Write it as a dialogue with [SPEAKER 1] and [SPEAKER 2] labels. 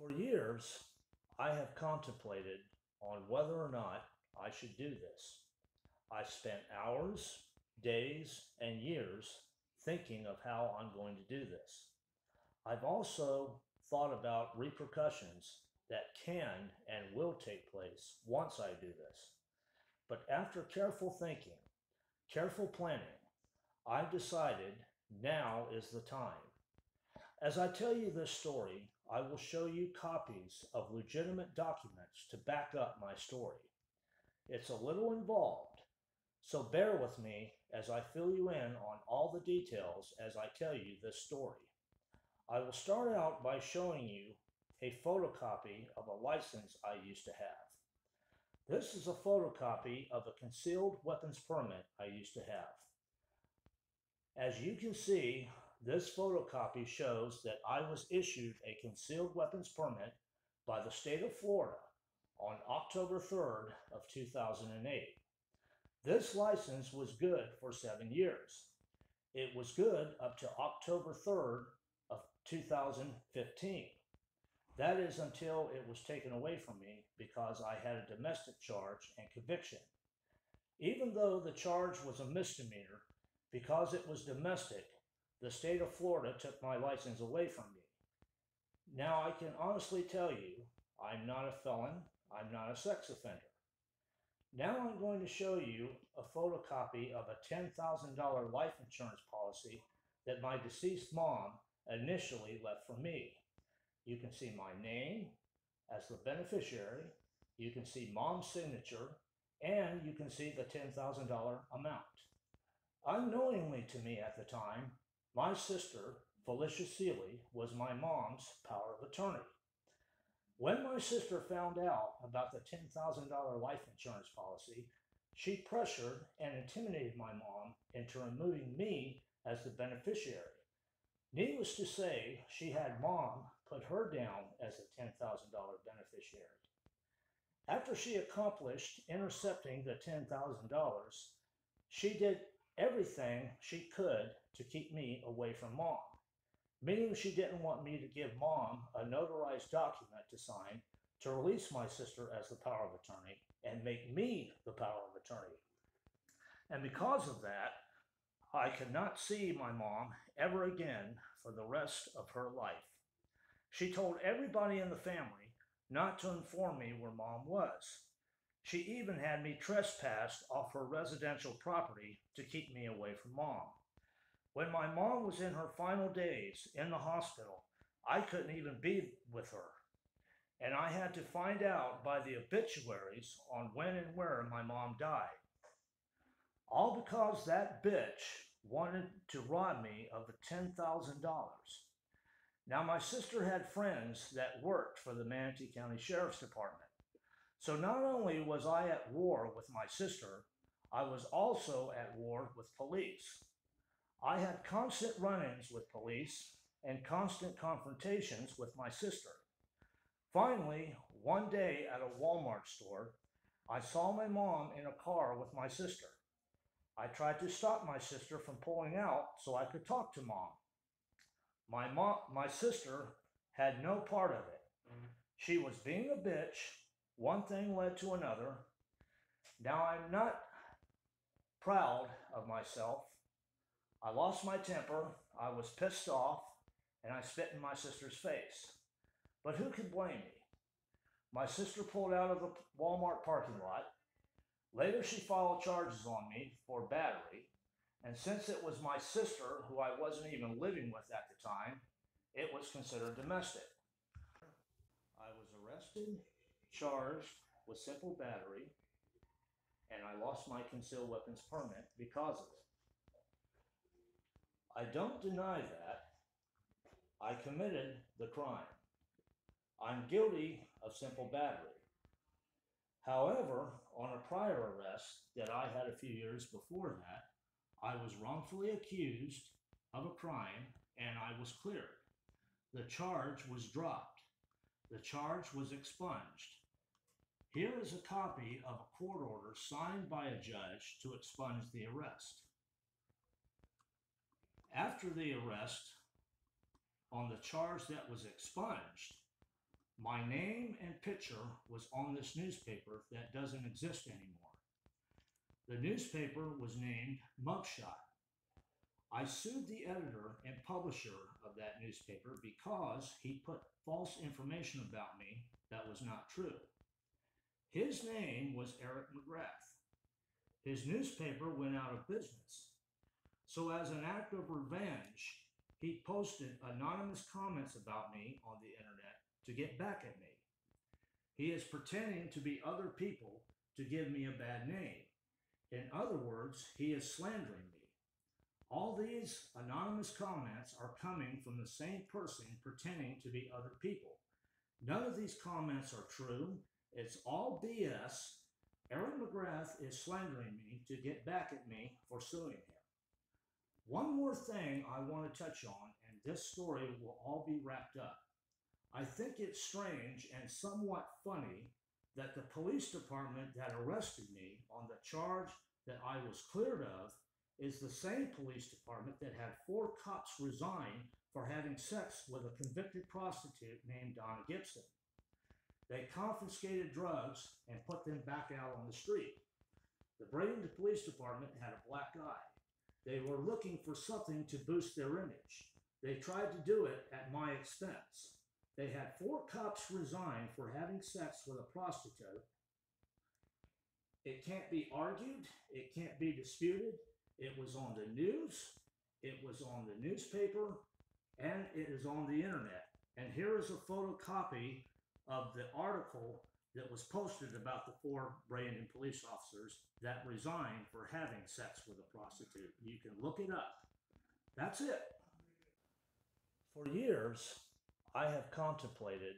[SPEAKER 1] For years, I have contemplated on whether or not I should do this. I spent hours, days, and years thinking of how I'm going to do this. I've also thought about repercussions that can and will take place once I do this. But after careful thinking, careful planning, I've decided now is the time. As I tell you this story, I will show you copies of legitimate documents to back up my story. It's a little involved, so bear with me as I fill you in on all the details as I tell you this story. I will start out by showing you a photocopy of a license I used to have. This is a photocopy of a concealed weapons permit I used to have. As you can see, this photocopy shows that I was issued a concealed weapons permit by the state of Florida on October 3rd of 2008. This license was good for 7 years. It was good up to October 3rd of 2015. That is until it was taken away from me because I had a domestic charge and conviction. Even though the charge was a misdemeanor, because it was domestic, the state of Florida took my license away from me. Now I can honestly tell you, I'm not a felon, I'm not a sex offender. Now I'm going to show you a photocopy of a $10,000 life insurance policy that my deceased mom initially left for me. You can see my name as the beneficiary, you can see mom's signature, and you can see the $10,000 amount. Unknowingly to me at the time, my sister, Felicia Seeley, was my mom's power of attorney. When my sister found out about the $10,000 life insurance policy, she pressured and intimidated my mom into removing me as the beneficiary. Needless to say, she had mom put her down as the $10,000 beneficiary. After she accomplished intercepting the $10,000, she did everything she could to keep me away from mom, meaning she didn't want me to give mom a notarized document to sign to release my sister as the power of attorney and make me the power of attorney. And because of that, I could not see my mom ever again for the rest of her life. She told everybody in the family not to inform me where mom was. She even had me trespassed off her residential property to keep me away from mom. When my mom was in her final days in the hospital, I couldn't even be with her. And I had to find out by the obituaries on when and where my mom died. All because that bitch wanted to rob me of the $10,000. Now, my sister had friends that worked for the Manatee County Sheriff's Department. So not only was I at war with my sister, I was also at war with police. I had constant run-ins with police and constant confrontations with my sister. Finally, one day at a Walmart store, I saw my mom in a car with my sister. I tried to stop my sister from pulling out so I could talk to mom. My sister had no part of it. She was being a bitch. One thing led to another. Now I'm not proud of myself. I lost my temper, I was pissed off, and I spit in my sister's face. But who could blame me? My sister pulled out of the Walmart parking lot. Later she filed charges on me for battery, and since it was my sister who I wasn't even living with at the time, it was considered domestic. I was arrested, charged with simple battery, and I lost my concealed weapons permit because of it. I don't deny that. I committed the crime. I'm guilty of simple battery. However, on a prior arrest that I had a few years before that, I was wrongfully accused of a crime and I was cleared. The charge was dropped. The charge was expunged. Here is a copy of a court order signed by a judge to expunge the arrest. After the arrest, on the charge that was expunged, My name and picture was on this newspaper that doesn't exist anymore. The newspaper was named Mugshot. I sued the editor and publisher of that newspaper because he put false information about me that was not true. His name was Eric McGrath. His newspaper went out of business. So as an act of revenge, he posted anonymous comments about me on the internet to get back at me. He is pretending to be other people to give me a bad name. In other words, he is slandering me. All these anonymous comments are coming from the same person pretending to be other people. None of these comments are true. It's all BS. Eric McGrath is slandering me to get back at me for suing him. One more thing I want to touch on, and this story will all be wrapped up. I think it's strange and somewhat funny that the police department that arrested me on the charge that I was cleared of is the same police department that had 4 cops resign for having sex with a convicted prostitute named Donna Gibson. They confiscated drugs and put them back out on the street. The Bradenton Police Department had a black eye. They were looking for something to boost their image. They tried to do it at my expense. They had 4 cops resign for having sex with a prostitute. It can't be argued. It can't be disputed. It was on the news. It was on the newspaper. And it is on the internet. And here is a photocopy of the article that was posted about the 4 Bradenton police officers that resigned for having sex with a prostitute. You can look it up. That's it. For years, I have contemplated